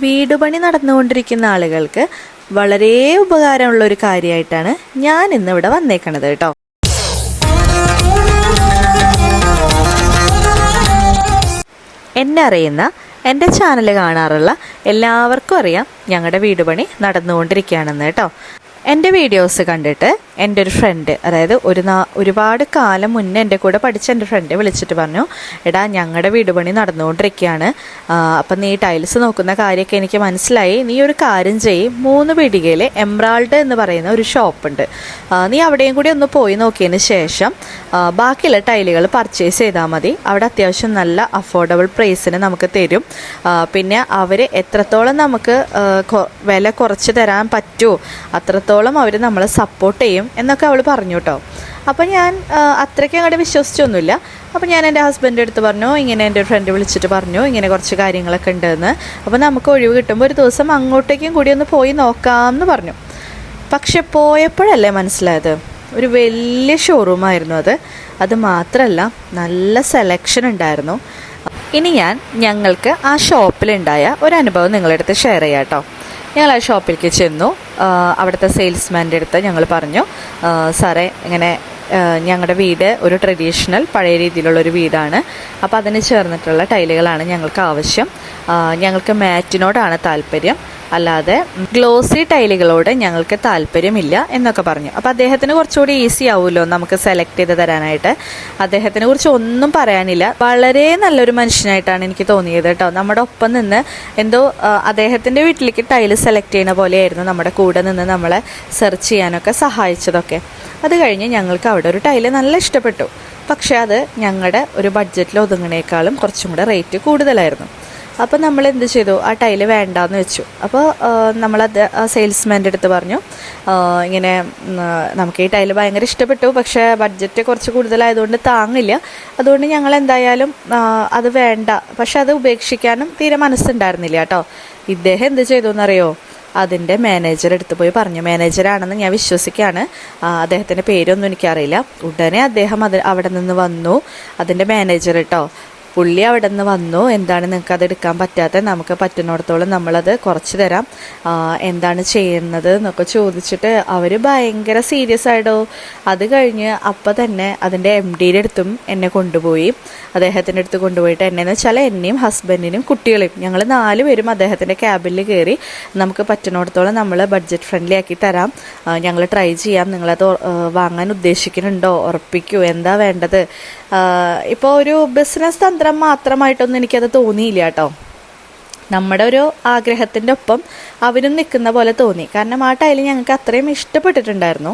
വീടുപണി നടന്നുകൊണ്ടിരിക്കുന്ന ആളുകൾക്ക് വളരെ ഉപകാരമുള്ള ഒരു കാര്യമായിട്ടാണ് ഞാൻ ഇന്നിവിടെ വന്നേക്കണത് കേട്ടോ. എന്നെ അറിയുന്ന, എൻ്റെ ചാനൽ കാണാറുള്ള എല്ലാവർക്കും അറിയാം ഞങ്ങളുടെ വീടുപണി നടന്നുകൊണ്ടിരിക്കുകയാണെന്ന് കേട്ടോ. എൻ്റെ വീഡിയോസ് കണ്ടിട്ട് എൻ്റെ ഒരു ഫ്രണ്ട്, അതായത് ഒരുപാട് കാലം മുന്നേ എൻ്റെ കൂടെ പഠിച്ച എൻ്റെ ഫ്രണ്ട് വിളിച്ചിട്ട് പറഞ്ഞു, എടാ ഞങ്ങളുടെ വീടുപണി നടന്നുകൊണ്ടിരിക്കുകയാണ്, അപ്പം നീ ടൈൽസ് നോക്കുന്ന കാര്യമൊക്കെ എനിക്ക് മനസ്സിലായി, നീ ഒരു കാര്യം ചെയ്യ്, 3 പീടികയിൽ എംറാൾഡ് എന്ന് പറയുന്ന ഒരു ഷോപ്പുണ്ട്, നീ അവിടെയും കൂടി ഒന്ന് പോയി നോക്കിയതിന് ശേഷം ബാക്കിയുള്ള ടൈലുകൾ പർച്ചേസ് ചെയ്താൽ മതി. അവിടെ അത്യാവശ്യം നല്ല അഫോർഡബിൾ പ്രൈസിന് നമുക്ക് തരും. പിന്നെ അവർ എത്രത്തോളം നമുക്ക് വില കുറച്ച് തരാൻ പറ്റുമോ അത്രത്തോളം അവർ നമ്മളെ സപ്പോർട്ട് ചെയ്യും എന്നൊക്കെ അവൾ പറഞ്ഞു കേട്ടോ. അപ്പം ഞാൻ അത്രയ്ക്ക് അങ്ങോട്ട് വിശ്വസിച്ചൊന്നുമില്ല. അപ്പം ഞാൻ എൻ്റെ ഹസ്ബൻഡിൻ്റെ അടുത്ത് പറഞ്ഞു, ഇങ്ങനെ എൻ്റെ ഫ്രണ്ട് വിളിച്ചിട്ട് പറഞ്ഞു ഇങ്ങനെ കുറച്ച് കാര്യങ്ങളൊക്കെ ഉണ്ടെന്ന്, അപ്പോൾ നമുക്ക് ഒഴിവ് കിട്ടുമ്പോൾ ഒരു ദിവസം അങ്ങോട്ടേക്കും കൂടി ഒന്ന് പോയി നോക്കാമെന്ന് പറഞ്ഞു. പക്ഷെ പോയപ്പോഴല്ലേ മനസ്സിലായത്, ഒരു വലിയ ഷോറൂമായിരുന്നു അത് മാത്രമല്ല നല്ല സെലക്ഷൻ ഉണ്ടായിരുന്നു. ഇനി ഞങ്ങൾക്ക് ആ ഷോപ്പിലുണ്ടായ ഒരു അനുഭവം നിങ്ങളുടെ അടുത്ത് ഷെയർ ചെയ്യാം കേട്ടോ. ഞങ്ങൾ ആ ഷോപ്പിലേക്ക് ചെന്നു. അവിടുത്തെ സെയിൽസ്മാൻ്റെ അടുത്ത് ഞങ്ങൾ പറഞ്ഞു, സാറേ ഇങ്ങനെ ഞങ്ങളുടെ വീട് ഒരു ട്രഡീഷണൽ പഴയ രീതിയിലുള്ളൊരു വീടാണ്, അപ്പോൾ അതിന് ചേർന്നിട്ടുള്ള ടൈലുകളാണ് ഞങ്ങൾക്ക് ആവശ്യം, ഞങ്ങൾക്ക് മാറ്റിനോടാണ് താല്പര്യം, അല്ലാതെ ഗ്ലോസി ടൈലുകളോട് ഞങ്ങൾക്ക് താല്പര്യമില്ല എന്നൊക്കെ പറഞ്ഞു. അപ്പോൾ അദ്ദേഹത്തിന് കുറച്ചുകൂടി ഈസി ആവുമല്ലോ നമുക്ക് സെലക്ട് ചെയ്ത് തരാനായിട്ട്. അദ്ദേഹത്തിനെ കുറിച്ച് ഒന്നും പറയാനില്ല, വളരെ നല്ലൊരു മനുഷ്യനായിട്ടാണ് എനിക്ക് തോന്നിയത് കേട്ടോ. നമ്മുടെ ഒപ്പം നിന്ന് എന്തോ അദ്ദേഹത്തിൻ്റെ വീട്ടിലേക്ക് ടൈല് സെലക്ട് ചെയ്യുന്ന പോലെയായിരുന്നു നമ്മുടെ കൂടെ നിന്ന് നമ്മളെ സെർച്ച് ചെയ്യാനൊക്കെ സഹായിച്ചതൊക്കെ. അത് കഴിഞ്ഞ് ഞങ്ങൾക്ക് അവിടെ ഒരു ടൈല് നല്ല ഇഷ്ടപ്പെട്ടു. പക്ഷേ അത് ഞങ്ങളുടെ ഒരു ബഡ്ജറ്റിൽ ഒതുങ്ങണേക്കാളും കുറച്ചും കൂടെ റേറ്റ് കൂടുതലായിരുന്നു. അപ്പോൾ നമ്മൾ എന്ത് ചെയ്തു, ആ ടൈല് വേണ്ടാന്ന് വെച്ചു. അപ്പോൾ നമ്മളത് സെയിൽസ്മാൻ്റെ അടുത്ത് പറഞ്ഞു, ഇങ്ങനെ നമുക്ക് ഈ ടൈല് ഭയങ്കര ഇഷ്ടപ്പെട്ടു, പക്ഷേ ബഡ്ജറ്റ് കുറച്ച് കൂടുതലായതുകൊണ്ട് താങ്ങില്ല, അതുകൊണ്ട് ഞങ്ങൾ എന്തായാലും അത് വേണ്ട. പക്ഷെ അത് ഉപേക്ഷിക്കാനും തീരെ മനസ്സുണ്ടായിരുന്നില്ല കേട്ടോ. ഇദ്ദേഹം എന്ത് ചെയ്തു എന്നറിയോ, അതിൻ്റെ മാനേജർ എടുത്ത് പോയി പറഞ്ഞു. മാനേജറാണെന്ന് ഞാൻ വിശ്വസിക്കുകയാണ്, അദ്ദേഹത്തിൻ്റെ പേരൊന്നും എനിക്കറിയില്ല. ഉടനെ അദ്ദേഹം അവിടെ നിന്ന് വന്നു, അതിൻ്റെ മാനേജർ കേട്ടോ. പുള്ളി അവിടെ നിന്ന് വന്നു, എന്താണ് നിങ്ങൾക്ക് അത് എടുക്കാൻ പറ്റാത്ത, നമുക്ക് പറ്റുന്നിടത്തോളം നമ്മളത് കുറച്ച് തരാം, എന്താണ് ചെയ്യുന്നത് എന്നൊക്കെ ചോദിച്ചിട്ട് അവർ ഭയങ്കര സീരിയസ് ആയിട്ടോ. അത് കഴിഞ്ഞ് അപ്പം തന്നെ അതിൻ്റെ MDയുടെ അടുത്തും എന്നെ കൊണ്ടുപോയി. അദ്ദേഹത്തിൻ്റെ അടുത്ത് കൊണ്ടുപോയിട്ട് എന്നെന്ന് വെച്ചാൽ എന്നെയും ഹസ്ബൻഡിനും കുട്ടികളെയും ഞങ്ങൾ 4 പേരും അദ്ദേഹത്തിൻ്റെ ക്യാബിനിൽ കയറി, നമുക്ക് പറ്റുന്നിടത്തോളം നമ്മൾ ബഡ്ജറ്റ് ഫ്രണ്ട്ലി ആക്കി തരാം, ഞങ്ങൾ ട്രൈ ചെയ്യാം, നിങ്ങളത് വാങ്ങാൻ ഉദ്ദേശിക്കുന്നുണ്ടോ, ഉറപ്പിക്കൂ, എന്താ വേണ്ടത്. ഇപ്പോൾ ഒരു ബിസിനസ് തന്ത്രം മാത്രമായിട്ടൊന്നും എനിക്കത് തോന്നിയില്ല കേട്ടോ. നമ്മുടെ ഒരു ആഗ്രഹത്തിൻ്റെ ഒപ്പം അവരും നിൽക്കുന്ന പോലെ തോന്നി. കാരണം ആ ടൈല് ഞങ്ങൾക്ക് അത്രയും ഇഷ്ടപ്പെട്ടിട്ടുണ്ടായിരുന്നു.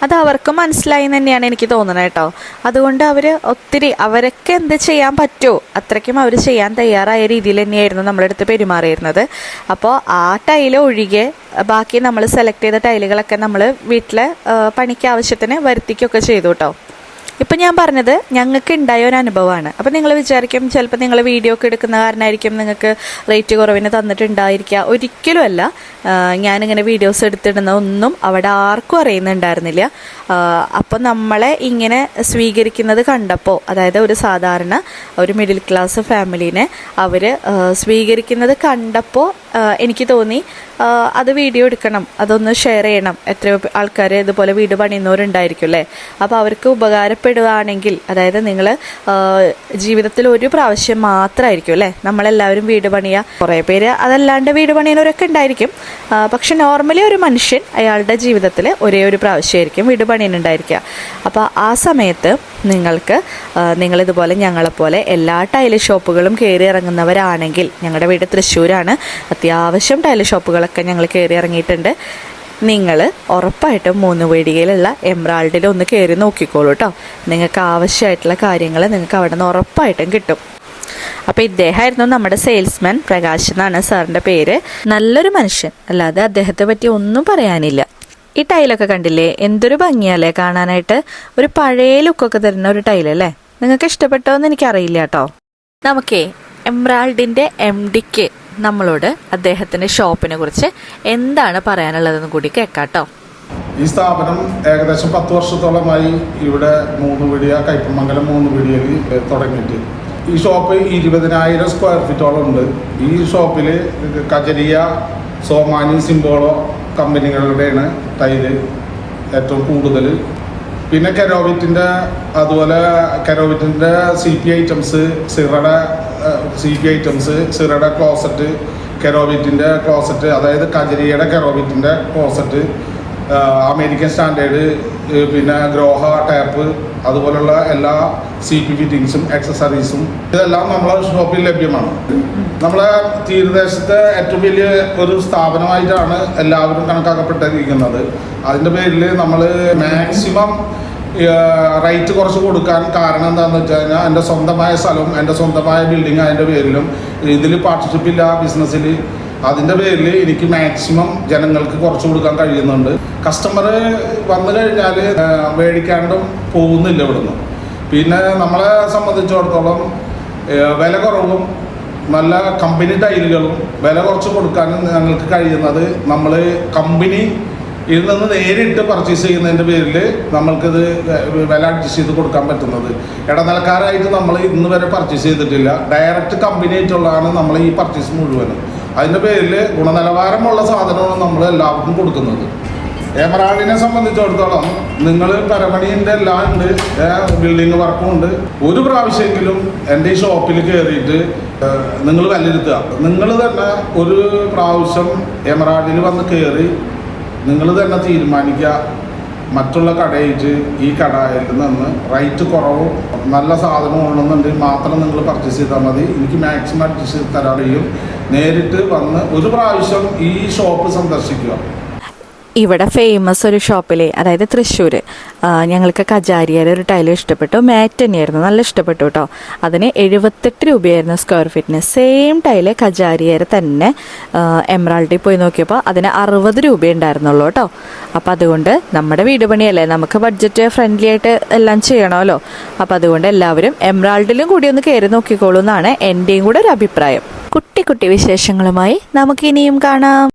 അത് അവർക്കും മനസ്സിലായി തന്നെയാണ് എനിക്ക് തോന്നുന്നത് കേട്ടോ. അതുകൊണ്ട് അവരൊക്കെ എന്ത് ചെയ്യാൻ പറ്റുമോ അത്രയ്ക്കും അവർ ചെയ്യാൻ തയ്യാറായ രീതിയിൽ തന്നെയായിരുന്നു നമ്മുടെ അടുത്ത് പെരുമാറിയിരുന്നത്. അപ്പോൾ ആ ടൈല് ഒഴികെ ബാക്കി നമ്മൾ സെലക്ട് ചെയ്ത ടൈലുകളൊക്കെ നമ്മൾ വീട്ടിലെ പണിക്ക് ആവശ്യത്തിന് വരുത്തിക്കുകയൊക്കെ ചെയ്തു കേട്ടോ. ഇപ്പം ഞാൻ പറഞ്ഞത് ഞങ്ങൾക്ക് ഉണ്ടായ ഒരു അനുഭവമാണ്. അപ്പം നിങ്ങൾ വിചാരിക്കും ചിലപ്പോൾ നിങ്ങൾ വീഡിയോ ഒക്കെ എടുക്കുന്ന കാരണമായിരിക്കും നിങ്ങൾക്ക് റേറ്റ് കുറവിന് തന്നിട്ടുണ്ടായിരിക്കുക. ഒരിക്കലുമല്ല. ഞാനിങ്ങനെ വീഡിയോസ് എടുത്തിടുന്ന ഒന്നും അവിടെ ആർക്കും അറിയുന്നുണ്ടായിരുന്നില്ല. അപ്പം നമ്മളെ ഇങ്ങനെ സ്വീകരിക്കുന്നത് കണ്ടപ്പോൾ, അതായത് ഒരു സാധാരണ ഒരു മിഡിൽ ക്ലാസ് ഫാമിലീനെ അവർ സ്വീകരിക്കുന്നത് കണ്ടപ്പോൾ എനിക്ക് തോന്നി അത് വീഡിയോ എടുക്കണം, അതൊന്ന് ഷെയർ ചെയ്യണം. എത്രയോ ആൾക്കാർ ഇതുപോലെ വീട് പണിയുന്നവരുണ്ടായിരിക്കും അല്ലേ. അപ്പോൾ അവർക്ക് ഉപകാരപ്പെടുകയാണെങ്കിൽ, അതായത് നിങ്ങൾ ജീവിതത്തിൽ ഒരു പ്രാവശ്യം മാത്രമായിരിക്കും അല്ലേ നമ്മളെല്ലാവരും വീട് പണിയുക. കുറേ പേര് അതല്ലാണ്ട് വീട് പണിയുന്നവരൊക്കെ ഉണ്ടായിരിക്കും. പക്ഷെ നോർമലി ഒരു മനുഷ്യൻ അയാളുടെ ജീവിതത്തിൽ ഒരേ ഒരു പ്രാവശ്യമായിരിക്കും വീട് പണിയുന്നുണ്ടായിരിക്കുക. അപ്പോൾ ആ സമയത്ത് നിങ്ങളിതുപോലെ ഞങ്ങളെപ്പോലെ എല്ലാ ടൈല് ഷോപ്പുകളും കയറി ഇറങ്ങുന്നവരാണെങ്കിൽ, ഞങ്ങളുടെ വീട് തൃശ്ശൂരാണ്, അത്യാവശ്യം ടൈല് ഷോപ്പുകളൊക്കെ ഞങ്ങൾ കയറി ഇറങ്ങിയിട്ടുണ്ട്. നിങ്ങൾ ഉറപ്പായിട്ടും 3 പീടികയിലുള്ള എംറാൾഡിൽ ഒന്ന് കയറി നോക്കിക്കോളൂ കേട്ടോ. നിങ്ങൾക്ക് ആവശ്യമായിട്ടുള്ള കാര്യങ്ങൾ നിങ്ങൾക്ക് അവിടെ നിന്ന് ഉറപ്പായിട്ടും കിട്ടും. അപ്പോൾ ഇദ്ദേഹമായിരുന്നു നമ്മുടെ സെയിൽസ്മാൻ. പ്രകാശ് എന്നാണ് സാറിൻ്റെ പേര്. നല്ലൊരു മനുഷ്യൻ, അല്ലാതെ അദ്ദേഹത്തെ പറ്റി ഒന്നും പറയാനില്ല. ഈ ടൈലൊക്കെ കണ്ടില്ലേ, എന്തൊരു ഭംഗിയല്ലേ കാണാനായിട്ട്. ഒരു പഴയ ലുക്കൊക്കെ തരുന്ന ഒരു ടൈലല്ലേ. നിങ്ങൾക്ക് ഇഷ്ടപ്പെട്ടോ എന്ന് എനിക്കറിയില്ല കേട്ടോ. നമുക്കേ എംറാൾഡിൻ്റെ MDക്ക് നമ്മളോട് അദ്ദേഹത്തിൻ്റെ ഷോപ്പിനെ കുറിച്ച് എന്താണ് പറയാനുള്ളതെന്ന് കൂടി കേൾക്കാട്ടോ. ഈ സ്ഥാപനം ഏകദേശം 10 വർഷത്തോളമായി ഇവിടെ 3 പീടിക, കയ്പമംഗലം 3 പീടികയിൽ തുടങ്ങിയിട്ട് ഈ ഷോപ്പ് 20,000 സ്ക്വയർ ഫീറ്റോളം ഉണ്ട്. ഈ ഷോപ്പിൽ കജരിയ, സോമാനി, സിംബോളോ കമ്പനികളുടെയാണ് ടൈല് ഏറ്റവും കൂടുതൽ. പിന്നെ കെരോവിറ്റിൻ്റെ, അതുപോലെ കെരോവിറ്റിൻ്റെ CP ഐറ്റംസ്, സിറയുടെ ക്ലോസറ്റ്, കെരോവിറ്റിൻ്റെ ക്ലോസറ്റ്, അതായത് കജരിയുടെ കെരോവിറ്റിൻ്റെ ക്ലോസറ്റ്, അമേരിക്കൻ സ്റ്റാൻഡേർഡ്, പിന്നെ ഗ്രോഹ ടാപ്പ്, അതുപോലുള്ള എല്ലാ CP ഫിറ്റിങ്സും ആക്സസറീസും ഇതെല്ലാം നമ്മളെ ഷോപ്പിൽ ലഭ്യമാണ്. നമ്മളെ തീരദേശത്തെ ഏറ്റവും വലിയ ഒരു സ്ഥാപനമായിട്ടാണ് എല്ലാവരും കണക്കാക്കപ്പെട്ടിരിക്കുന്നത്. അതിൻ്റെ പേരിൽ നമ്മൾ മാക്സിമം റേറ്റ് കുറച്ച് കൊടുക്കാൻ കാരണം എന്താണെന്ന് വെച്ച് കഴിഞ്ഞാൽ എൻ്റെ സ്വന്തമായ സ്ഥലവും എൻ്റെ സ്വന്തമായ ബിൽഡിങ് അതിൻ്റെ പേരിലും ഇതിൽ പാർട്ട്ണർഷിപ്പില്ല ബിസിനസ്സിൽ. അതിൻ്റെ പേരിൽ എനിക്ക് മാക്സിമം ജനങ്ങൾക്ക് കുറച്ച് കൊടുക്കാൻ കഴിയുന്നുണ്ട്. കസ്റ്റമർ വന്നു കഴിഞ്ഞാൽ മേടിക്കാണ്ടും പോകുന്നില്ല ഇവിടുന്ന്. പിന്നെ നമ്മളെ സംബന്ധിച്ചിടത്തോളം വില കുറവും നല്ല കമ്പനി ടൈലുകളും വില കുറച്ച് കൊടുക്കാനും ഞങ്ങൾക്ക് കഴിയുന്നത് നമ്മൾ കമ്പനി ഇതിൽ നിന്ന് നേരിട്ട് പർച്ചേസ് ചെയ്യുന്നതിൻ്റെ പേരിൽ നമ്മൾക്കിത് വില അഡ്ജസ്റ്റ് ചെയ്ത് കൊടുക്കാൻ പറ്റുന്നത്. ഇടനിലക്കാരായിട്ട് നമ്മൾ ഇന്ന് വരെ പർച്ചേസ് ചെയ്തിട്ടില്ല. ഡയറക്റ്റ് കമ്പനി ആയിട്ടുള്ളതാണ് നമ്മൾ ഈ പർച്ചേസ് മുഴുവനും. അതിൻ്റെ പേരിൽ ഗുണനിലവാരമുള്ള സാധനമാണ് നമ്മൾ എല്ലാവർക്കും കൊടുക്കുന്നത്. എമറാൾഡിനെ സംബന്ധിച്ചിടത്തോളം നിങ്ങൾ പരമണീൻ്റെ എല്ലാം ഉണ്ട്, ബിൽഡിങ് വർക്കും ഉണ്ട്. ഒരു പ്രാവശ്യമെങ്കിലും എൻ്റെ ഈ ഷോപ്പിൽ കയറിയിട്ട് നിങ്ങൾ വിലയിരുത്തുക. നിങ്ങൾ തന്നെ ഒരു പ്രാവശ്യം എമറാൾഡിൽ വന്ന് കയറി നിങ്ങൾ തന്നെ തീരുമാനിക്കുക, മറ്റുള്ള കടയായിട്ട് ഈ കടയിൽ നിന്ന് റേറ്റ് കുറവും നല്ല സാധനവും ഉണ്ടെന്നുണ്ടെങ്കിൽ മാത്രം നിങ്ങൾ പർച്ചേസ് ചെയ്താൽ മതി. എനിക്ക് മാക്സിമം അഡ്ജസ്റ്റ് ചെയ്ത് തരാൻ കഴിയും. നേരിട്ട് വന്ന് ഒരു പ്രാവശ്യം ഈ ഷോപ്പ് സന്ദർശിക്കുക. ഇവിടെ ഫേമസ് ഒരു ഷോപ്പിൽ, അതായത് തൃശ്ശൂർ, ഞങ്ങൾക്ക് കജാരിയയുടെ ഒരു ടൈൽ ഇഷ്ടപ്പെട്ടു. മാറ്റ് തന്നെയായിരുന്നു, നല്ല ഇഷ്ടപ്പെട്ടു കേട്ടോ. അതിന് 78 രൂപയായിരുന്നു സ്ക്വയർ ഫീറ്റിന്. സെയിം ടൈല് കജാരിയയുടെ തന്നെ എമറാൾഡിൽ പോയി നോക്കിയപ്പോൾ അതിന് 60 രൂപ ഉണ്ടായിരുന്നുള്ളൂ കേട്ടോ. അപ്പോൾ അതുകൊണ്ട് നമ്മുടെ വീട് പണിയല്ലേ, നമുക്ക് ബഡ്ജറ്റ് ഫ്രണ്ട്ലി ആയിട്ട് എല്ലാം ചെയ്യണമല്ലോ. അപ്പോൾ അതുകൊണ്ട് എല്ലാവരും എമറാൾഡിലും കൂടി ഒന്ന് കയറി നോക്കിക്കോളൂ എന്നാണ് എൻ്റെയും കൂടെ ഒരു അഭിപ്രായം. കുട്ടി കുട്ടി വിശേഷങ്ങളുമായി നമുക്കിനിയും കാണാം.